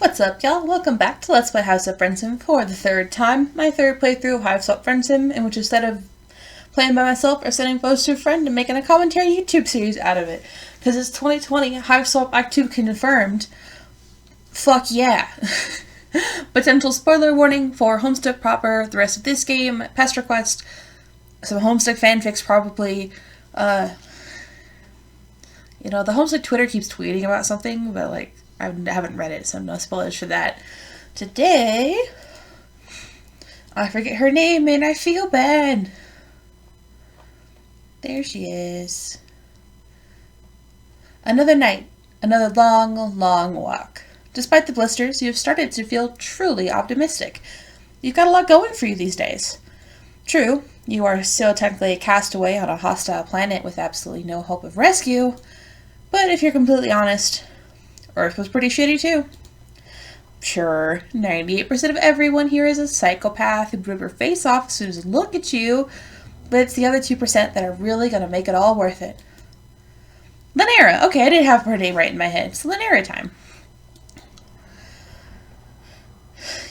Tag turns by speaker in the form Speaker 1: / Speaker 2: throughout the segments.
Speaker 1: What's up, y'all? Welcome back to Let's Play Hiveswap Friendsim for the third time. My third playthrough of Hiveswap Friendsim, in which instead of playing by myself or sending photos to a friend and making a commentary YouTube series out of it. Because it's 2020, Hiveswap Act 2 confirmed. Fuck yeah. Potential spoiler warning for Homestuck proper, the rest of this game, Pesterquest, some Homestuck fanfics probably. You know, the Homestuck Twitter keeps tweeting about something, but like, I haven't read it, so no spoilers for that. Today, I forget her name and I feel bad. There she is. Another night, another long, long walk. Despite the blisters, you have started to feel truly optimistic. You've got a lot going for you these days. True, you are still technically a castaway on a hostile planet with absolutely no hope of rescue, but if you're completely honest, Earth was pretty shitty too. Sure, 98% of everyone here is a psychopath who'd rip your face off as soon as they look at you, but it's the other 2% that are really gonna make it all worth it. Lynera! Okay, I did have her name right in my head. It's Lynera time.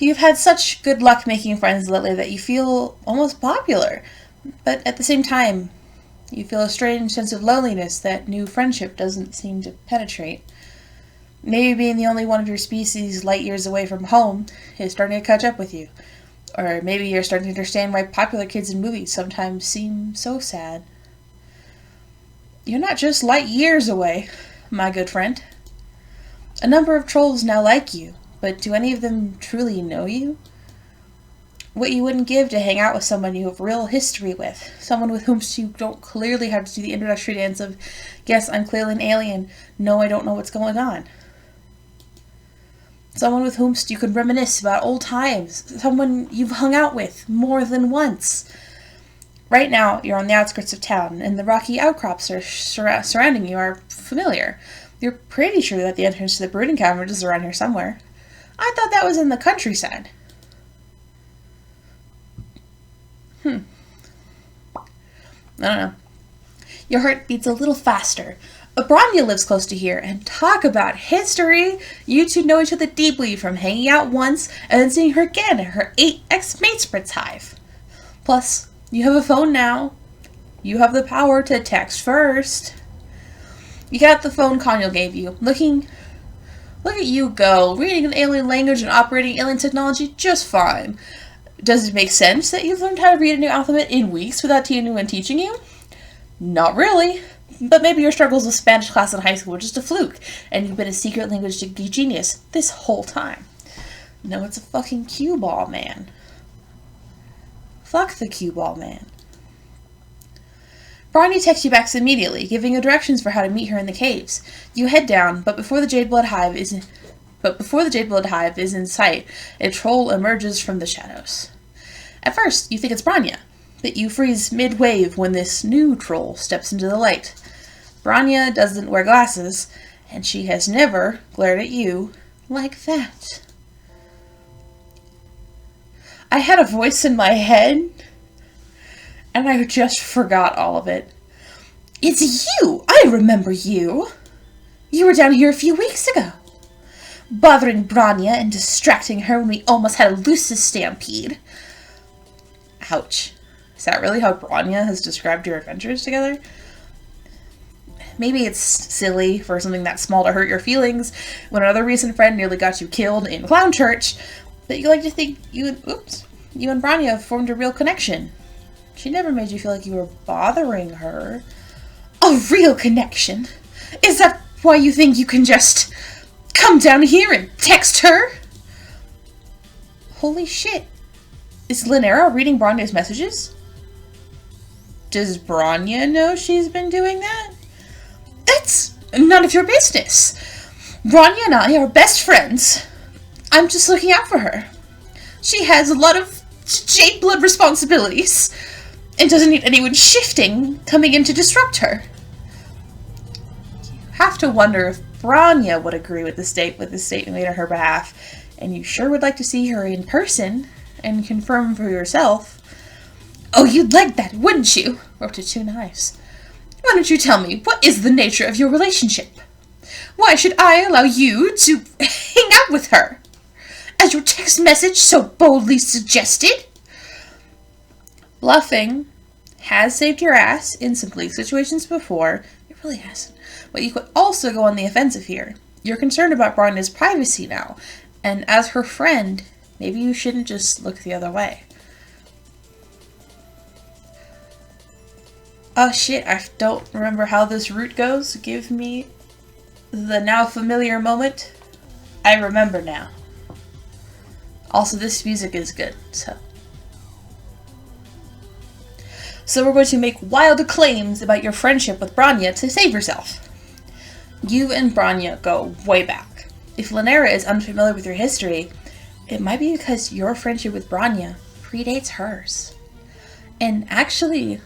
Speaker 1: You've had such good luck making friends lately that you feel almost popular, but at the same time, you feel a strange sense of loneliness that new friendship doesn't seem to penetrate. Maybe being the only one of your species light years away from home is starting to catch up with you. Or maybe you're starting to understand why popular kids in movies sometimes seem so sad. You're not just light years away, my good friend. A number of trolls now like you, but do any of them truly know you? What you wouldn't give to hang out with someone you have real history with, someone with whom you don't clearly have to do the introductory dance of, yes, I'm clearly an alien, no, I don't know what's going on. Someone with whom you can reminisce about old times. Someone you've hung out with more than once. Right now, you're on the outskirts of town, and the rocky outcrops surrounding you are familiar. You're pretty sure that the entrance to the brooding cavern is around here somewhere. I thought that was in the countryside. I don't know. Your heart beats a little faster. Branya lives close to here, and talk about history! You two know each other deeply from hanging out once and then seeing her again at her 8 ex-matespritz hive. Plus, you have a phone now. You have the power to text first. You got the phone Kanye gave you. Look at you go, reading an alien language and operating alien technology just fine. Does it make sense that you've learned how to read a new alphabet in weeks without anyone teaching you? Not really. But maybe your struggles with Spanish class in high school were just a fluke, and you've been a secret language genius this whole time. No, it's a fucking cue ball man. Fuck the cue ball man. Branya texts you back immediately, giving you directions for how to meet her in the caves. You head down, but before the Jadeblood Hive is in sight, a troll emerges from the shadows. At first, you think it's Branya, but you freeze mid-wave when this new troll steps into the light. Branya doesn't wear glasses, and she has never glared at you like that. I had a voice in my head, and I just forgot all of it. It's you! I remember you! You were down here a few weeks ago, bothering Branya and distracting her when we almost had a Lucis stampede. Ouch. Is that really how Branya has described your adventures together? Maybe it's silly for something that small to hurt your feelings when another recent friend nearly got you killed in Clown Church, but you like to think you and Branya have formed a real connection. She never made you feel like you were bothering her. A real connection? Is that why you think you can just come down here and text her? Holy shit. Is Lynera reading Branya's messages? Does Branya know she's been doing that? That's none of your business. Branya and I are best friends. I'm just looking out for her. She has a lot of Jadeblood responsibilities and doesn't need anyone shifting coming in to disrupt her. You have to wonder if Branya would agree with the statement made on her behalf, and you sure would like to see her in person and confirm for yourself. Oh, you'd like that, wouldn't you? We're up to 2 knives. Why don't you tell me, what is the nature of your relationship? Why should I allow you to hang out with her? as your text message so boldly suggested. Bluffing has saved your ass in some leak situations before. It really hasn't. But you could also go on the offensive here. You're concerned about Bronya's privacy now, and as her friend, maybe you shouldn't just look the other way. Oh shit, I don't remember how this route goes. Give me the now familiar moment. I remember now. Also, this music is good, so we're going to make wild claims about your friendship with Bronya to save yourself. You and Bronya go way back. If Lynera is unfamiliar with your history, it might be because your friendship with Bronya predates hers. And actually,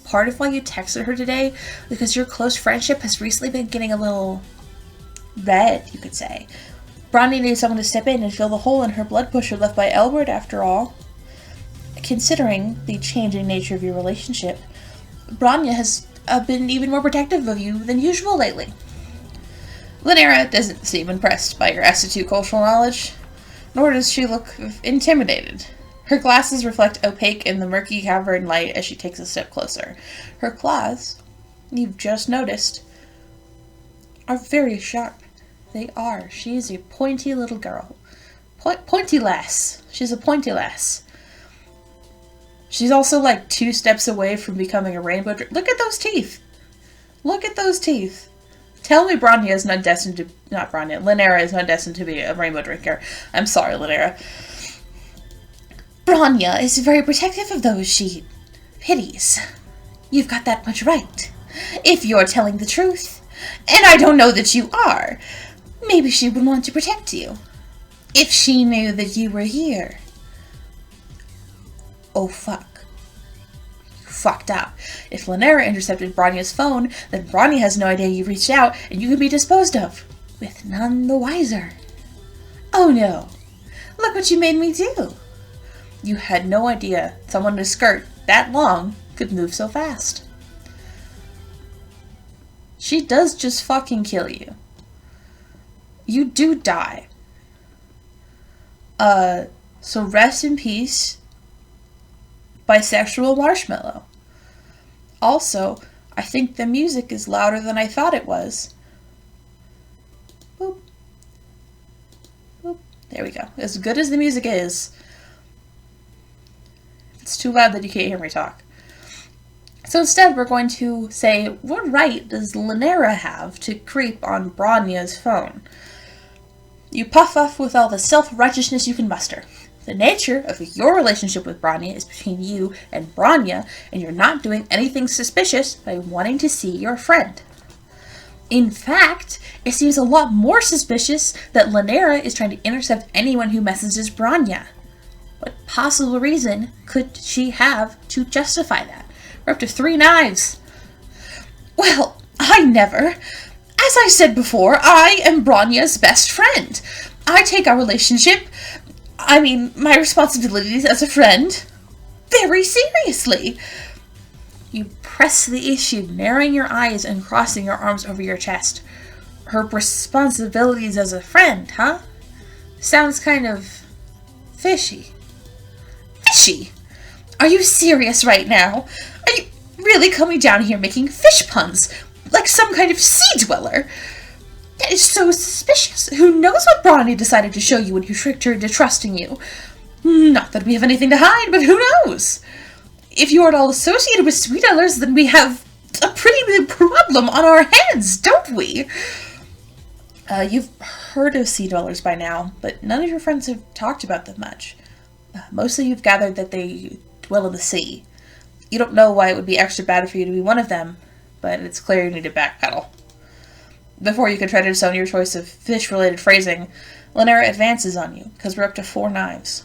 Speaker 1: part of why you texted her today, because your close friendship has recently been getting a little red, you could say. Bronya needs someone to step in and fill the hole in her blood pusher left by Elwood, after all. Considering the changing nature of your relationship, Bronya has been even more protective of you than usual lately. Lynera doesn't seem impressed by your S2 cultural knowledge, nor does she look intimidated. Her glasses reflect opaque in the murky cavern light as she takes a step closer. Her claws, you've just noticed, are very sharp. They are. She is a pointy little girl. Pointy lass. She's a pointy lass. She's also like 2 steps away from becoming a rainbow drinker. Look at those teeth. Look at those teeth. Tell me Bronya is not destined to... Not Bronya. Lynera is not destined to be a rainbow drinker. I'm sorry, Lynera. Bronya is very protective of those she pities. You've got that much right. If you're telling the truth, and I don't know that you are, maybe she would want to protect you. If she knew that you were here. Oh, fuck. You fucked up. If Lynera intercepted Bronya's phone, then Bronya has no idea you reached out, and you could be disposed of, with none the wiser. Oh no. Look what you made me do. You had no idea someone in a skirt that long could move so fast. She does just fucking kill you. You do die. So rest in peace, bisexual marshmallow. Also, I think the music is louder than I thought it was. Boop. Boop. There we go. As good as the music is, it's too loud that you can't hear me talk. So instead, we're going to say, what right does Lynera have to creep on Bronya's phone? You puff off with all the self-righteousness you can muster. The nature of your relationship with Bronya is between you and Bronya, and you're not doing anything suspicious by wanting to see your friend. In fact, it seems a lot more suspicious that Lynera is trying to intercept anyone who messages Bronya. What possible reason could she have to justify that? We're up to 3 knives. Well, I never. As I said before, I am Bronya's best friend. I take our relationship, my responsibilities as a friend, very seriously. You press the issue, narrowing your eyes and crossing your arms over your chest. Her responsibilities as a friend, huh? Sounds kind of fishy. Fishy? Are you serious right now? Are you really coming down here making fish puns? Like some kind of sea dweller? That is so suspicious. Who knows what Bronya decided to show you when you tricked her into trusting you? Not that we have anything to hide, but who knows? If you are at all associated with Sweet Ellers, then we have a pretty big problem on our hands, don't we? You've heard of Sea Dwellers by now, but none of your friends have talked about them much. Mostly you've gathered that they dwell in the sea. You don't know why it would be extra bad for you to be one of them, but it's clear you need to backpedal. Before you can try to disown your choice of fish-related phrasing, Lynera advances on you, because we're up to 4 knives.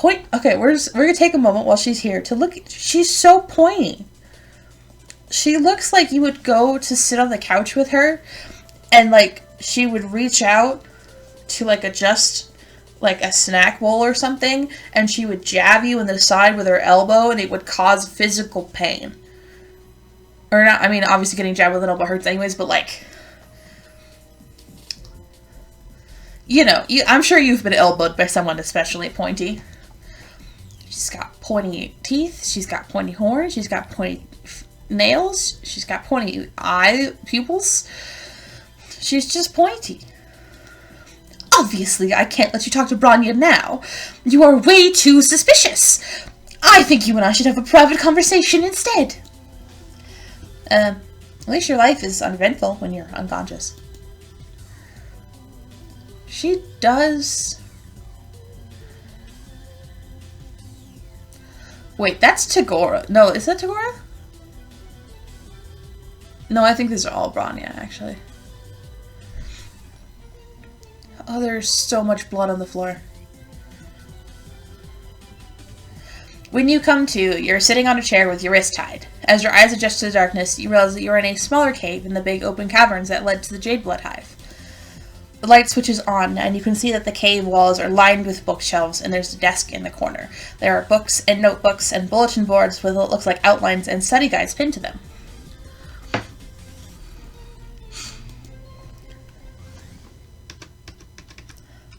Speaker 1: Okay, we're going to take a moment while she's here to look. She's so pointy. She looks like you would go to sit on the couch with her, and, she would reach out to, adjust, a snack bowl or something, and she would jab you in the side with her elbow, and it would cause physical pain. Or not, obviously getting jabbed with an elbow hurts anyways, but, You know, I'm sure you've been elbowed by someone especially pointy. She's got pointy teeth. She's got pointy horns. She's got pointy nails. She's got pointy eye pupils. She's just pointy. Obviously, I can't let you talk to Bronya now. You are way too suspicious. I think you and I should have a private conversation instead. At least your life is uneventful when you're unconscious. She does... Wait, that's Tagora. No, is that Tagora? No, I think these are all Bronya, actually. Oh, there's so much blood on the floor. When you come to, you're sitting on a chair with your wrist tied. As your eyes adjust to the darkness, you realize that you're in a smaller cave in the big open caverns that led to the Jade Blood Hive. The light switches on, and you can see that the cave walls are lined with bookshelves, and there's a desk in the corner. There are books and notebooks and bulletin boards with what looks like outlines and study guides pinned to them.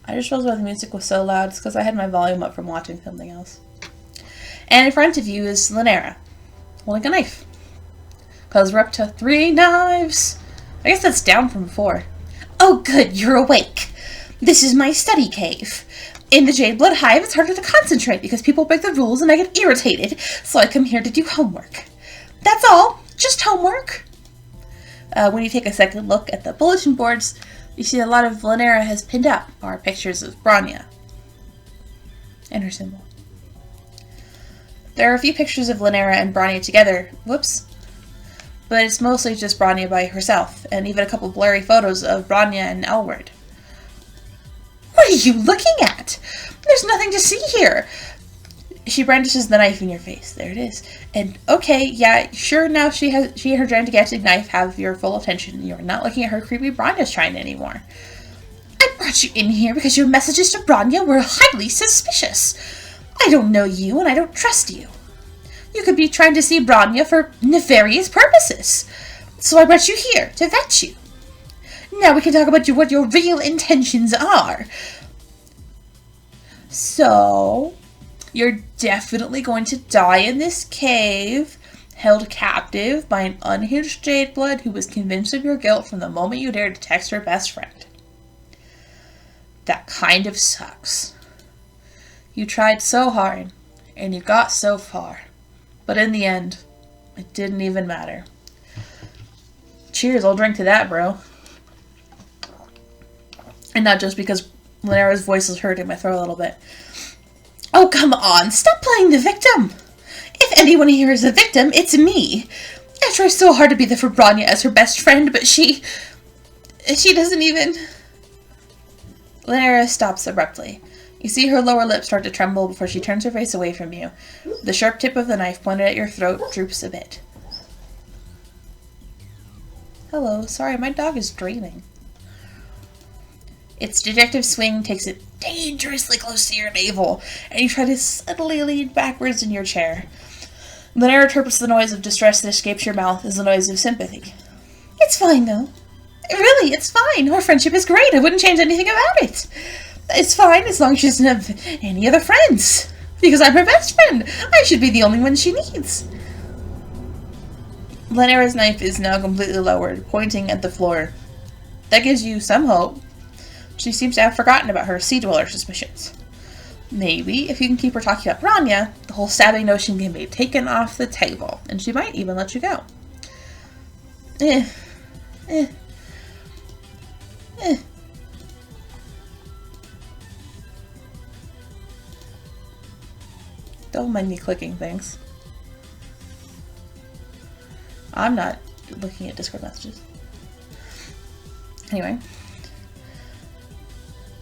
Speaker 1: I just realized why the music was so loud. It's because I had my volume up from watching something else. And in front of you is Lynera, holding a knife. Because we're up to 3 knives. I guess that's down from 4. Oh good, you're awake. This is my study cave. In the Jade Blood Hive, it's harder to concentrate because people break the rules and I get irritated, so I come here to do homework. That's all, just homework. When you take a second look at the bulletin boards, you see a lot of Lynera has pinned up are pictures of Bronya and her symbol. There are a few pictures of Lynera and Bronya together. Whoops. But it's mostly just Bronya by herself, and even a couple blurry photos of Bronya and Elward. What are you looking at? There's nothing to see here. She brandishes the knife in your face. There it is. And okay, yeah, sure, now she and her gigantic knife have your full attention. You're not looking at her creepy Bronya shrine anymore. I brought you in here because your messages to Bronya were highly suspicious. I don't know you and I don't trust you. You could be trying to see Bronya for nefarious purposes. So I brought you here to vet you. Now we can talk about what your real intentions are. So, you're definitely going to die in this cave, held captive by an unhinged Jade Blood who was convinced of your guilt from the moment you dared to text her best friend. That kind of sucks. You tried so hard, and you got so far. But in the end, it didn't even matter. Cheers, I'll drink to that, bro. And not just because Lynera's voice is hurting my throat a little bit. Oh, come on, stop playing the victim! If anyone here is a victim, it's me. I try so hard to be there for Bronya as her best friend, but she doesn't even... Lynera stops abruptly. You see her lower lip start to tremble before she turns her face away from you. The sharp tip of the knife pointed at your throat droops a bit. Hello, sorry, my dog is dreaming. Its detective swing takes it dangerously close to your navel, and you try to subtly lean backwards in your chair. Lynera interprets the noise of distress that escapes your mouth as the noise of sympathy. It's fine, though. Really, it's fine. Our friendship is great. I wouldn't change anything about it. It's fine as long as she doesn't have any other friends. Because I'm her best friend. I should be the only one she needs. Lynera's knife is now completely lowered, pointing at the floor. That gives you some hope. She seems to have forgotten about her sea dweller suspicions. Maybe, if you can keep her talking about Bronya, the whole stabbing notion can be taken off the table, and she might even let you go. Don't mind me clicking things. I'm not looking at Discord messages. Anyway.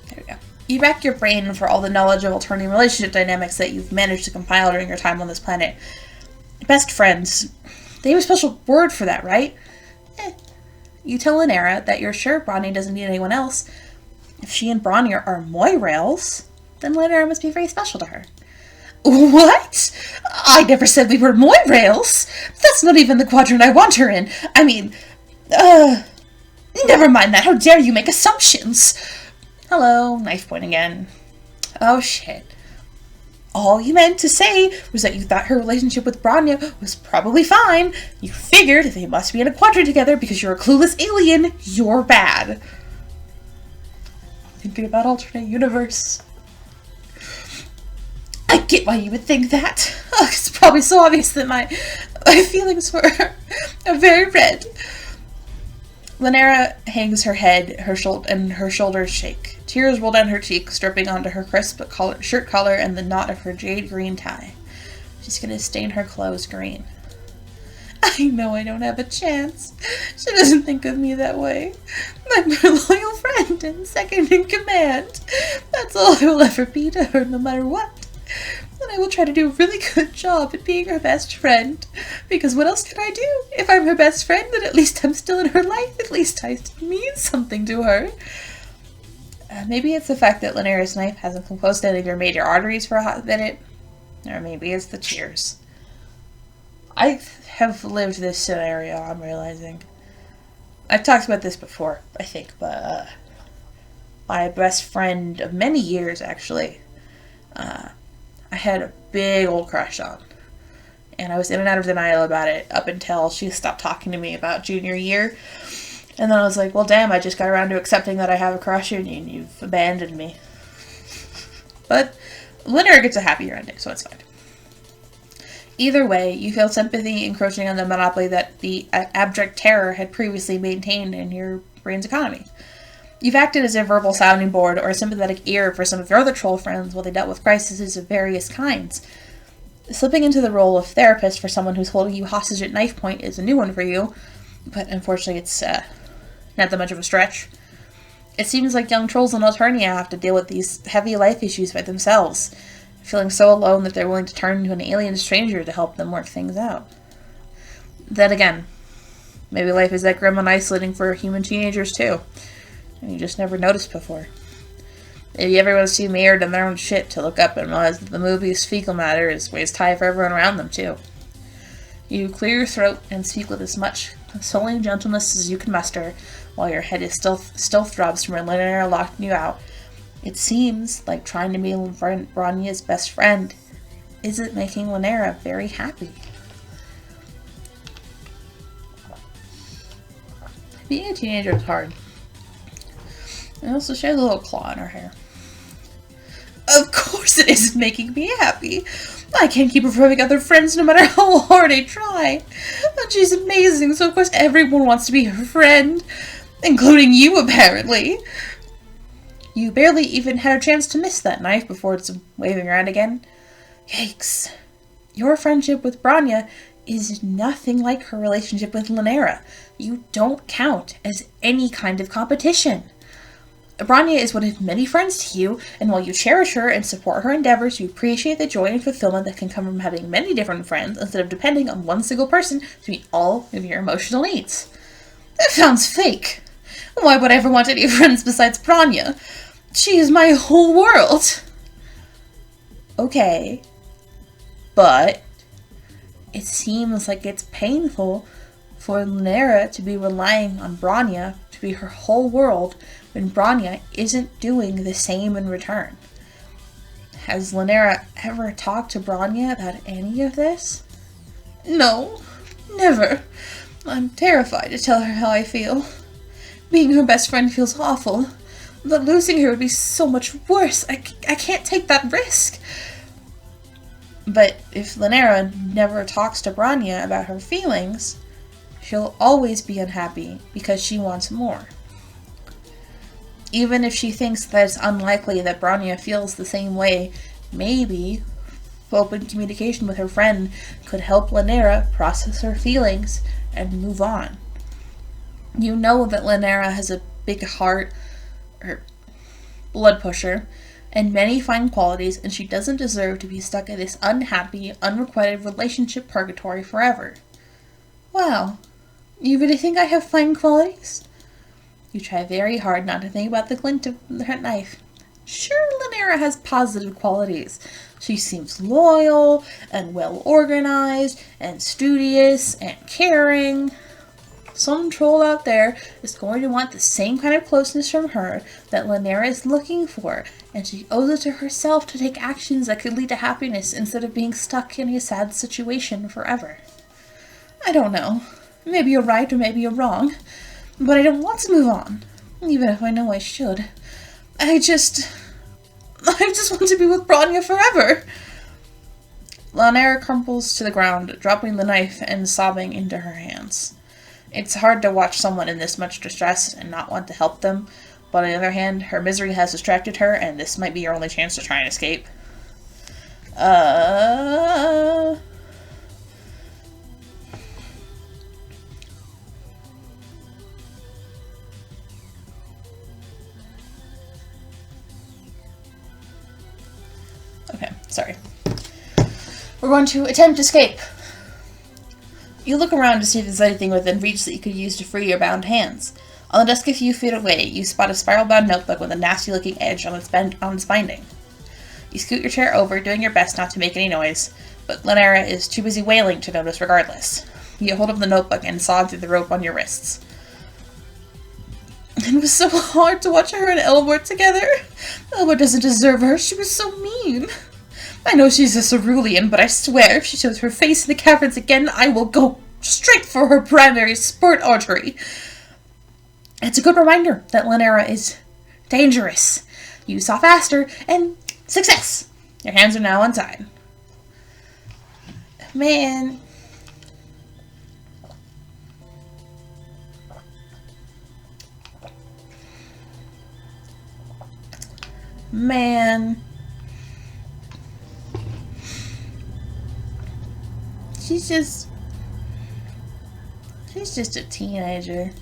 Speaker 1: There we go. You rack your brain for all the knowledge of alternating relationship dynamics that you've managed to compile during your time on this planet. Best friends. They have a special word for that, right? You tell Lynera that you're sure Bronya doesn't need anyone else. If she and Bronya are moirails, then Lynera must be very special to her. What? I never said we were moirails. That's not even the quadrant I want her in. I mean, never mind that. How dare you make assumptions? Hello, knife point again. Oh shit. All you meant to say was that you thought her relationship with Branya was probably fine. You figured they must be in a quadrant together because you're a clueless alien. You're bad. Thinking about alternate universe. I get why you would think that. Oh, it's probably so obvious that my feelings for her are very red. Lynera hangs her head, and her shoulders shake. Tears roll down her cheeks, dripping onto her crisp shirt collar and the knot of her jade green tie. She's gonna stain her clothes green. I know I don't have a chance. She doesn't think of me that way. I'm her loyal friend and second in command. That's all I will ever be to her, no matter what. And I will try to do a really good job at being her best friend. Because what else can I do? If I'm her best friend, then at least I'm still in her life. At least I mean something to her. Maybe it's the fact that Lynera's knife hasn't come close to any of your major arteries for a hot minute. Or maybe it's the tears. I have lived this scenario, I'm realizing. I've talked about this before, I think, but my best friend of many years, actually, I had a big old crush on. And I was in and out of denial about it up until she stopped talking to me about junior year. And then I was like, well, damn, I just got around to accepting that I have a crush on you and you've abandoned me. But Lynera gets a happier ending, so it's fine. Either way, you feel sympathy encroaching on the monopoly that the abject terror had previously maintained in your brain's economy. You've acted as a verbal sounding board or a sympathetic ear for some of your other troll friends while they dealt with crises of various kinds. Slipping into the role of therapist for someone who's holding you hostage at knife point is a new one for you, but unfortunately it's not that much of a stretch. It seems like young trolls in Alternia have to deal with these heavy life issues by themselves, feeling so alone that they're willing to turn to an alien stranger to help them work things out. Then again, maybe life is that grim and isolating for human teenagers too, and you just never noticed before. Maybe everyone's too mired in their own shit to look up and realize that the movie's fecal matter is waist high for everyone around them too. You clear your throat and speak with as much consoling gentleness as you can muster, while your head is still throbs from Lynera locking you out. It seems like trying to be Branya's best friend isn't making Lynera very happy. Being a teenager is hard. And also, she has a little claw in her hair. Of course it isn't making me happy. I can't keep her from having other friends no matter how hard I try. And she's amazing, so of course everyone wants to be her friend. Including you, apparently. You barely even had a chance to miss that knife before it's waving around again. Yikes. Your friendship with Branya is nothing like her relationship with Lynera. You don't count as any kind of competition. Branya is one of many friends to you, and while you cherish her and support her endeavors, you appreciate the joy and fulfillment that can come from having many different friends instead of depending on one single person to meet all of your emotional needs. That sounds fake. Why would I ever want any friends besides Branya? She is my whole world. Okay, but it seems like it's painful for Lynera to be relying on Branya to be her whole world when Branya isn't doing the same in return. Has Lynera ever talked to Branya about any of this? No, never. I'm terrified to tell her how I feel. Being her best friend feels awful, but losing her would be so much worse. I can't take that risk. But if Lynera never talks to Branya about her feelings, she'll always be unhappy because she wants more. Even if she thinks that it's unlikely that Branya feels the same way, maybe open communication with her friend could help Lynera process her feelings and move on. You know that Lynera has a big heart, or blood pusher, and many fine qualities, and she doesn't deserve to be stuck in this unhappy, unrequited relationship purgatory forever. Wow, you really think I have fine qualities? You try very hard not to think about the glint of her knife. Sure, Lynera has positive qualities. She seems loyal, and well-organized, and studious, and caring. Some troll out there is going to want the same kind of closeness from her that Lynera is looking for, and she owes it to herself to take actions that could lead to happiness instead of being stuck in a sad situation forever. I don't know. Maybe you're right or maybe you're wrong, but I don't want to move on, even if I know I should. I just want to be with Bronya forever. Lynera crumples to the ground, dropping the knife and sobbing into her hands. It's hard to watch someone in this much distress and not want to help them, but on the other hand, her misery has distracted her, and this might be your only chance to try and escape. Okay, sorry. We're going to attempt escape. You look around to see if there's anything within reach that you could use to free your bound hands. On the desk a few feet away, you spot a spiral-bound notebook with a nasty-looking edge on its binding. You scoot your chair over, doing your best not to make any noise, but Lynera is too busy wailing to notice regardless. You get hold of the notebook and saw through the rope on your wrists. It was so hard to watch her and Elmore together. Elmore doesn't deserve her. She was so mean. I know she's a cerulean, but I swear if she shows her face in the caverns again, I will go straight for her primary sport artery. It's a good reminder that Lynera is dangerous. You saw faster, and success! Your hands are now untied. Man. She's just a teenager.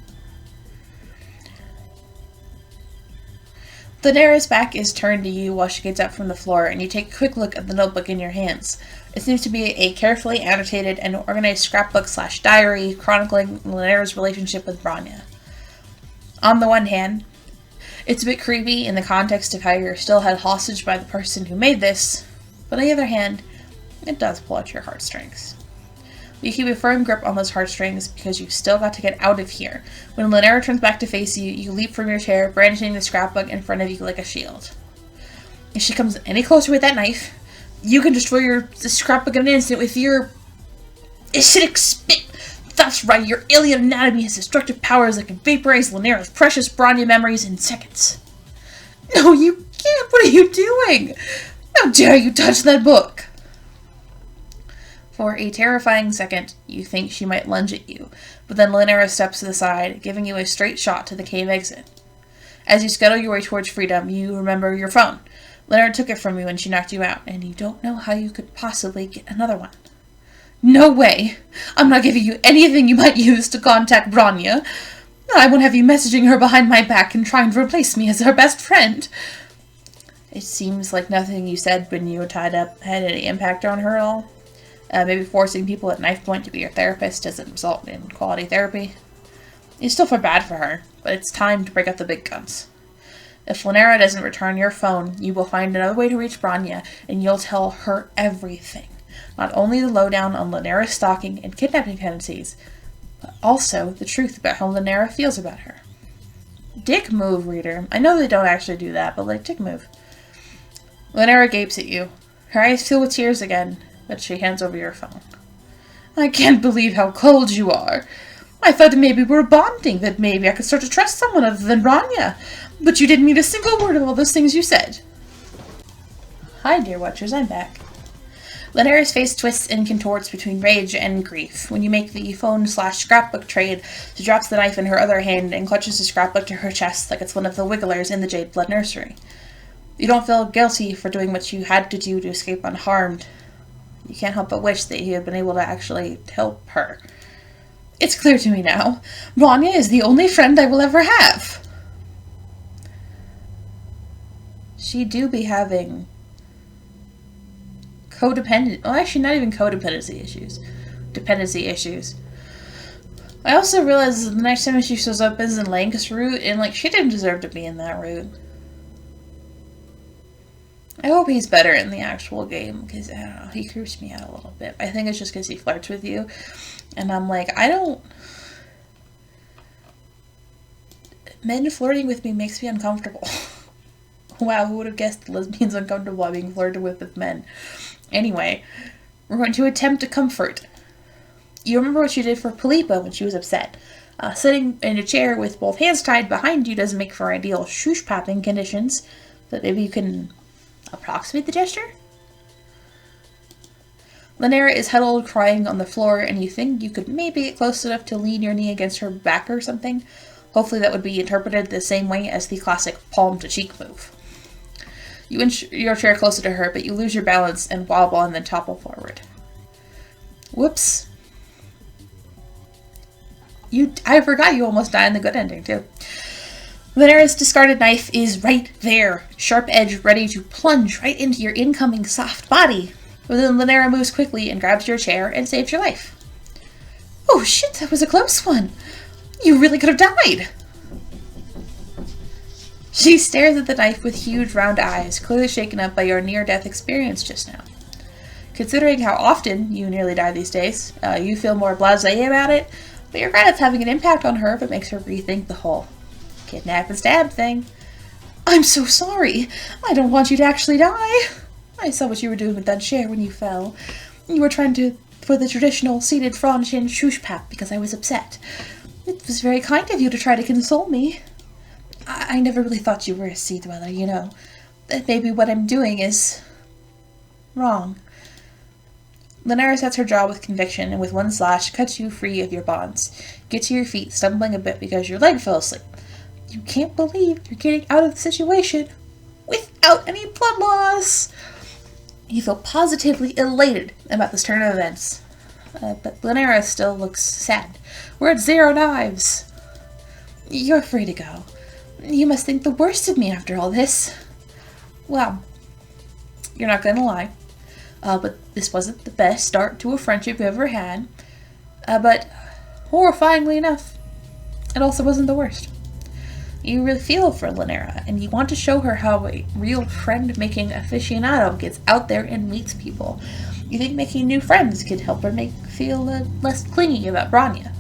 Speaker 1: Lynera's back is turned to you while she gets up from the floor, and you take a quick look at the notebook in your hands. It seems to be a carefully annotated and organized scrapbook/diary chronicling Lynera's relationship with Bronya. On the one hand, it's a bit creepy in the context of how you're still held hostage by the person who made this, but on the other hand, it does pull at your heartstrings. You keep a firm grip on those heartstrings because you've still got to get out of here. When Lynera turns back to face you, you leap from your chair, brandishing the scrapbook in front of you like a shield. If she comes any closer with that knife, you can destroy the scrapbook in an instant with your acidic spit. That's right, your alien anatomy has destructive powers that can vaporize Lynera's precious Bronya memories in seconds. No, you can't! What are you doing? How dare you touch that book? For a terrifying second, you think she might lunge at you, but then Lynera steps to the side, giving you a straight shot to the cave exit. As you scuttle your way towards freedom, you remember your phone. Lynera took it from you when she knocked you out, and you don't know how you could possibly get another one. No way! I'm not giving you anything you might use to contact Bronya. I won't have you messaging her behind my back and trying to replace me as her best friend. It seems like nothing you said when you were tied up had any impact on her at all. Maybe forcing people at knife point to be your therapist doesn't result in quality therapy. You still feel bad for her, but it's time to break out the big guns. If Lynera doesn't return your phone, you will find another way to reach Bronya, and you'll tell her everything. Not only the lowdown on Lynera's stalking and kidnapping tendencies, but also the truth about how Lynera feels about her. Dick move, reader. I know they don't actually do that, but like, dick move. Lynera gapes at you. Her eyes fill with tears again, but she hands over your phone. I can't believe how cold you are. I thought maybe we were bonding, that maybe I could start to trust someone other than Bronya, but you didn't mean a single word of all those things you said. Hi, dear watchers, I'm back. Lynera's face twists and contorts between rage and grief. When you make the phone/scrapbook trade, she drops the knife in her other hand and clutches the scrapbook to her chest like it's one of the wigglers in the Jade Blood Nursery. You don't feel guilty for doing what you had to do to escape unharmed. You can't help but wish that you had been able to actually help her. It's clear to me now. Bronya is the only friend I will ever have. She do be having actually not even codependency issues. Dependency issues. I also realized that the next time she shows up is in Langus route, and like, she didn't deserve to be in that route. I hope he's better in the actual game, because, I don't know, he creeps me out a little bit. I think it's just because he flirts with you, and I'm like, I don't Men flirting with me makes me uncomfortable. Wow, who would have guessed lesbians uncomfortable at being flirted with men? Anyway, we're going to attempt to comfort. You remember what you did for Palipa when she was upset. Sitting in a chair with both hands tied behind you doesn't make for ideal shoosh-papping conditions, but maybe you can approximate the gesture? Lynera is huddled crying on the floor, and you think you could maybe get close enough to lean your knee against her back or something. Hopefully that would be interpreted the same way as the classic palm-to-cheek move. You inch your chair closer to her, but you lose your balance and wobble and then topple forward. Whoops. I forgot you almost died in the good ending, too. Lynera's discarded knife is right there, sharp edge ready to plunge right into your incoming soft body. But then Lynera moves quickly and grabs your chair and saves your life. Oh shit, that was a close one. You really could have died. She stares at the knife with huge round eyes, clearly shaken up by your near-death experience just now. Considering how often you nearly die these days, you feel more blasé about it, but you're glad it's having an impact on her if it makes her rethink the whole kidnap and stab thing. I'm so sorry. I don't want you to actually die. I saw what you were doing with that chair when you fell. You were trying to for the traditional seated Franchin shoosh-pap because I was upset. It was very kind of you to try to console me. I never really thought you were a sea dweller, you know. That maybe what I'm doing is wrong. Lynera sets her jaw with conviction and with one slash cuts you free of your bonds. Get to your feet, stumbling a bit because your leg fell asleep. You can't believe you're getting out of the situation without any blood loss. You feel positively elated about this turn of events. But Lynera still looks sad. We're at 0 knives. You're free to go. You must think the worst of me after all this. Well, you're not going to lie. But this wasn't the best start to a friendship you ever had. But horrifyingly enough, it also wasn't the worst. You really feel for Lynera, and you want to show her how a real friend-making aficionado gets out there and meets people. You think making new friends could help her feel less clingy about Branya.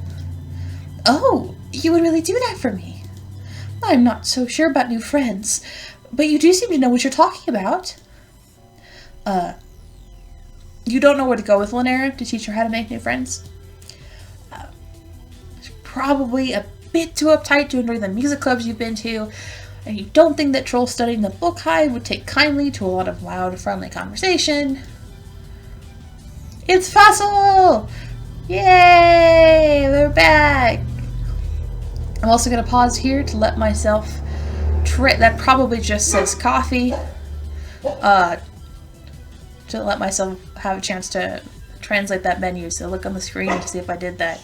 Speaker 1: Oh, you would really do that for me? I'm not so sure about new friends, but you do seem to know what you're talking about. You don't know where to go with Lynera to teach her how to make new friends? Probably a bit too uptight to enjoy the music clubs you've been to, and you don't think that trolls studying the book hive would take kindly to a lot of loud, friendly conversation. It's Fossil! Yay! They're back! I'm also going to pause here to let myself that probably just says coffee. To let myself have a chance to translate that menu, so look on the screen to see if I did that.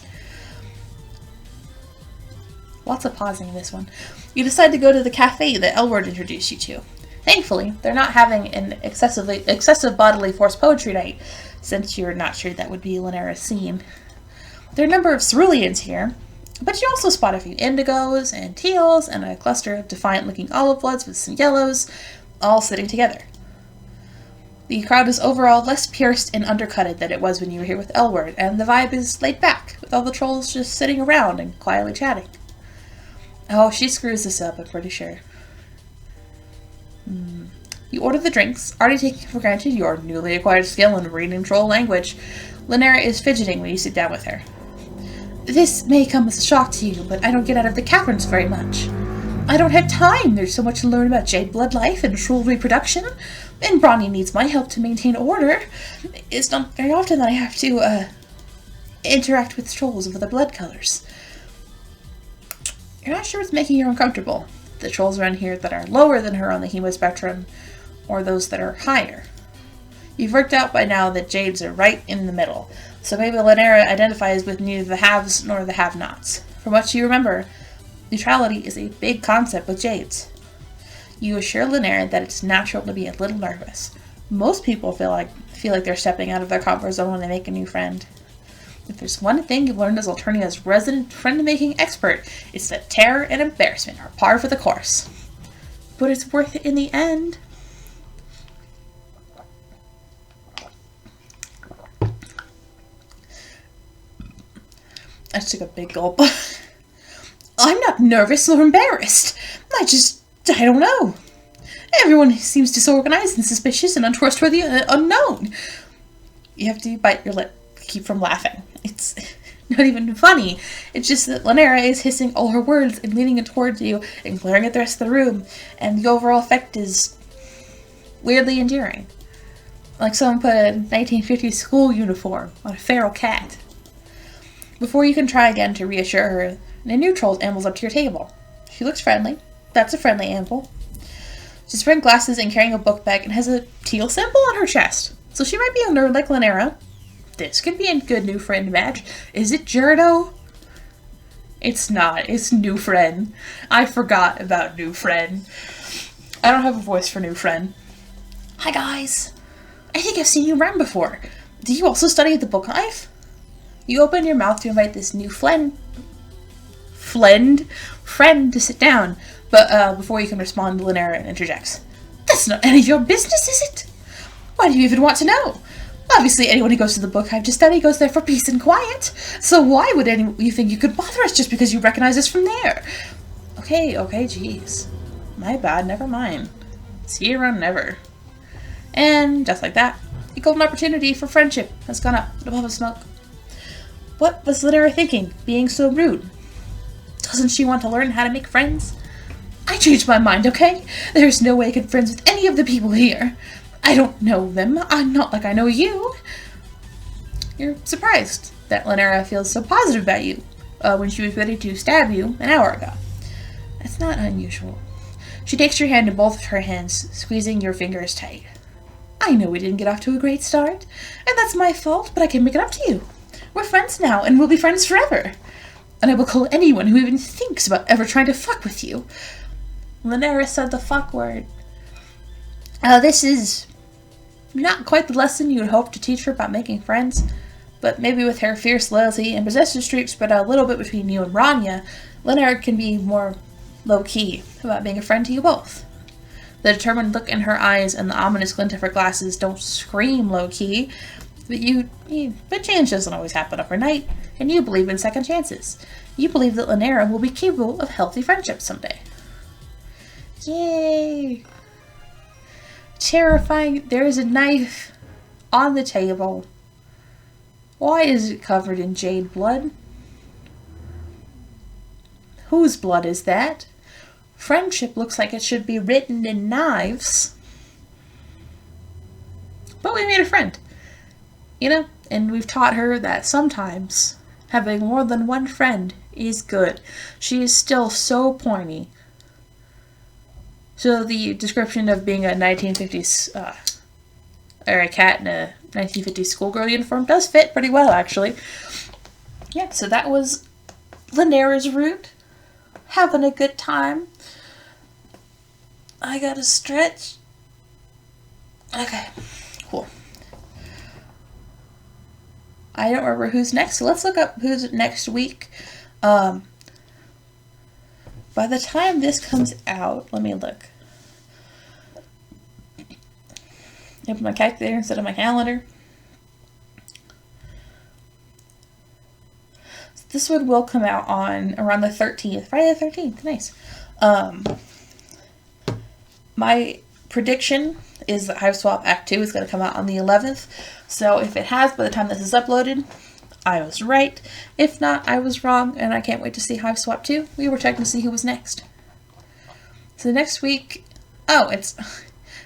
Speaker 1: Lots of pausing in this one. You decide to go to the cafe that Elward introduced you to. Thankfully, they're not having an excessive bodily force poetry night, since you're not sure that would be Lynera's scene. There are a number of ceruleans here, but you also spot a few indigos and teals and a cluster of defiant-looking olive bloods with some yellows, all sitting together. The crowd is overall less pierced and undercutted than it was when you were here with Elward, and the vibe is laid back, with all the trolls just sitting around and quietly chatting. Oh, she screws this up, I'm pretty sure. You order the drinks, already taking for granted your newly acquired skill in reading troll language. Lynera is fidgeting when you sit down with her. This may come as a shock to you, but I don't get out of the caverns very much. I don't have time. There's so much to learn about jade blood life and troll reproduction, and Branya needs my help to maintain order. It's not very often that I have to, interact with trolls of other blood colors. You're not sure what's making her uncomfortable. The trolls around here that are lower than her on the hemo spectrum, or those that are higher. You've worked out by now that jades are right in the middle, so maybe Lynera identifies with neither the haves nor the have-nots. From what you remember, neutrality is a big concept with jades. You assure Lynera that it's natural to be a little nervous. Most people feel like they're stepping out of their comfort zone when they make a new friend. If there's one thing you've learned as Alternia's resident friend-making expert, it's that terror and embarrassment are par for the course. But it's worth it in the end. I just took a big gulp. I'm not nervous or embarrassed. I don't know. Everyone seems disorganized and suspicious and untrustworthy and unknown. You have to bite your lip to keep from laughing. It's not even funny. It's just that Lynera is hissing all her words and leaning it towards you and glaring at the rest of the room, and the overall effect is weirdly endearing. Like someone put a 1950s school uniform on a feral cat. Before you can try again to reassure her, a new troll ambles up to your table. She looks friendly. That's a friendly amble. She's wearing glasses and carrying a book bag and has a teal symbol on her chest. So she might be a nerd like Lynera. This could be a good new friend match. Is it Journo? It's not. It's new friend. I forgot about new friend. I don't have a voice for new friend. Hi guys. I think I've seen you around before. Do you also study at the book hive? You open your mouth to invite this new friend to sit down, but before you can respond, Lynera interjects. That's not any of your business, is it? Why do you even want to know? Obviously, anyone who goes to the book hive to study goes there for peace and quiet. So why would you think you could bother us just because you recognize us from there? Okay, jeez. My bad, never mind. See you around never. And just like that, the golden opportunity for friendship has gone up above the smoke. What was Lynera thinking, being so rude? Doesn't she want to learn how to make friends? I changed my mind, okay? There's no way I can be friends with any of the people here. I don't know them. I'm not like I know you. You're surprised that Lynera feels so positive about you when she was ready to stab you an hour ago. That's not unusual. She takes your hand in both of her hands, squeezing your fingers tight. I know we didn't get off to a great start, and that's my fault, but I can make it up to you. We're friends now, and we'll be friends forever. And I will call anyone who even thinks about ever trying to fuck with you. Lynera said the fuck word. This is not quite the lesson you would hope to teach her about making friends, but maybe with her fierce loyalty and possessive streak spread out a little bit between you and Rania, Lynera can be more low-key about being a friend to you both. The determined look in her eyes and the ominous glint of her glasses don't scream low-key, but change doesn't always happen overnight, and you believe in second chances. You believe that Lynera will be capable of healthy friendships someday. Yay! Terrifying. There is a knife on the table. Why is it covered in jade blood? Whose blood is that? Friendship looks like it should be written in knives. But we made a friend. And we've taught her that sometimes having more than one friend is good. She is still so pointy. So the description of being a 1950s, or a cat in a 1950s schoolgirl uniform does fit pretty well, actually. Yeah, so that was Lynera's route. Having a good time. I gotta stretch. Okay, cool. I don't remember who's next, so let's look up who's next week. By the time this comes out, let me look. Open my calculator instead of my calendar. So this one will come out on around the 13th. Friday the 13th. Nice. My prediction is that Hiveswap Act 2 is going to come out on the 11th. So if it has by the time this is uploaded, I was right. If not, I was wrong, and I can't wait to see Hiveswap 2. We were checking to see who was next. So next week, it's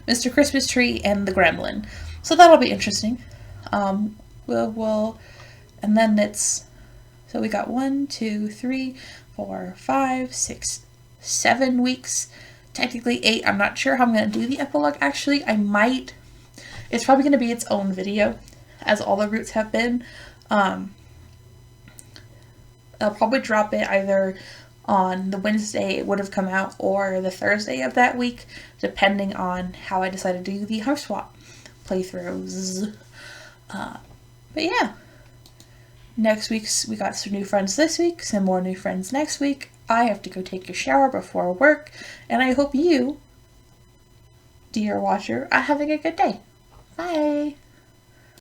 Speaker 1: Mr. Christmas Tree and the Gremlin. So that'll be interesting. And then it's, so we got 1, 2, 3, 4, 5, 6, 7 weeks. Technically 8. I'm not sure how I'm going to do the epilogue, actually. I might. It's probably going to be its own video, as all the routes have been. I'll probably drop it either on the Wednesday it would have come out or the Thursday of that week, depending on how I decide to do the Hiveswap playthroughs. But yeah. Next week's, we got some new friends this week, some more new friends next week. I have to go take a shower before work, and I hope you, dear watcher, are having a good day. Bye!